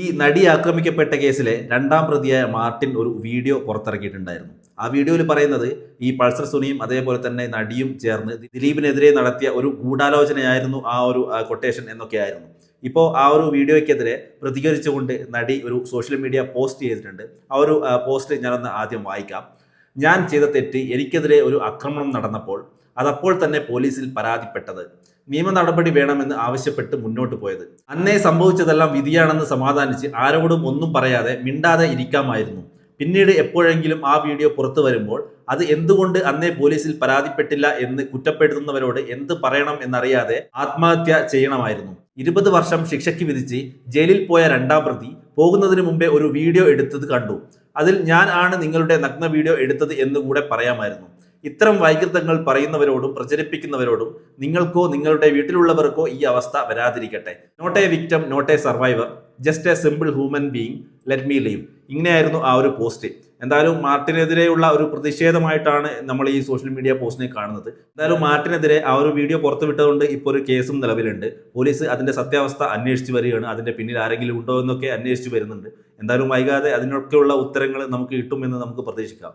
ഈ നടി ആക്രമിക്കപ്പെട്ട കേസിലെ രണ്ടാം പ്രതിയായ മാർട്ടിൻ ഒരു വീഡിയോ പുറത്തിറക്കിയിട്ടുണ്ടായിരുന്നു. ആ വീഡിയോയിൽ പറയുന്നത് ഈ പൾസർ സുനിയും അതേപോലെ തന്നെ നടിയും ചേർന്ന് ദിലീപിനെതിരെ നടത്തിയ ഒരു ഗൂഢാലോചനയായിരുന്നു ആ ഒരു കൊട്ടേഷൻ എന്നൊക്കെയായിരുന്നു. ഇപ്പോൾ ആ ഒരു വീഡിയോയ്ക്കെതിരെ പ്രതികരിച്ചുകൊണ്ട് നടി ഒരു സോഷ്യൽ മീഡിയ പോസ്റ്റ് ചെയ്തിട്ടുണ്ട്. ആ ഒരു പോസ്റ്റ് ഞാനൊന്ന് ആദ്യം വായിക്കാം. ഞാൻ ചെയ്ത തെറ്റ്, എനിക്കെതിരെ ഒരു ആക്രമണം നടന്നപ്പോൾ അതപ്പോൾ തന്നെ പോലീസിൽ പരാതിപ്പെട്ടത്, നിയമ നടപടി വേണമെന്ന് ആവശ്യപ്പെട്ട് മുന്നോട്ട് പോയത്. അന്നേ സംഭവിച്ചതെല്ലാം വിധിയാണെന്ന് സമാധാനിച്ച് ആരോടും ഒന്നും പറയാതെ മിണ്ടാതെ ഇരിക്കാമായിരുന്നു. പിന്നീട് എപ്പോഴെങ്കിലും ആ വീഡിയോ പുറത്തു വരുമ്പോൾ അത് എന്തുകൊണ്ട് അന്നേ പോലീസിൽ പരാതിപ്പെട്ടില്ല എന്ന് കുറ്റപ്പെടുത്തുന്നവരോട് എന്ത് പറയണം എന്നറിയാതെ ആത്മഹത്യ ചെയ്യണമായിരുന്നു. 20 വർഷം ശിക്ഷയ്ക്ക് വിധിച്ച് ജയിലിൽ പോയ രണ്ടാം പ്രതി പോകുന്നതിന് മുമ്പേ ഒരു വീഡിയോ എടുത്തത് കണ്ടു. അതിൽ ഞാൻ ആണ് നിങ്ങളുടെ നഗ്ന വീഡിയോ എടുത്തത് എന്നുകൂടെ പറയാമായിരുന്നു. ഇത്തരം വൈകൃതങ്ങൾ പറയുന്നവരോടും പ്രചരിപ്പിക്കുന്നവരോടും നിങ്ങൾക്കോ നിങ്ങളുടെ വീട്ടിലുള്ളവർക്കോ ഈ അവസ്ഥ വരാതിരിക്കട്ടെ. Not a victim, not a survivor, just a simple human being, let me leave. ഇങ്ങനെയായിരുന്നു ആ ഒരു പോസ്റ്റ്. എന്തായാലും മാർട്ടിനെതിരെയുള്ള ഒരു പ്രതിഷേധമായിട്ടാണ് നമ്മൾ ഈ സോഷ്യൽ മീഡിയ പോസ്റ്റിനെ കാണുന്നത്. എന്തായാലും മാർട്ടിനെതിരെ ആ ഒരു വീഡിയോ പുറത്തുവിട്ടതുകൊണ്ട് ഇപ്പോൾ ഒരു കേസും നിലവിലുണ്ട്. പോലീസ് അതിന്റെ സത്യാവസ്ഥ അന്വേഷിച്ചു വരികയാണ്. അതിന്റെ പിന്നിൽ ആരെങ്കിലും ഉണ്ടോ എന്നൊക്കെ അന്വേഷിച്ചു വരുന്നുണ്ട്. എന്തായാലും വൈകാതെ അതിനൊക്കെയുള്ള ഉത്തരങ്ങൾ നമുക്ക് കിട്ടുമെന്ന് നമുക്ക് പ്രതീക്ഷിക്കാം.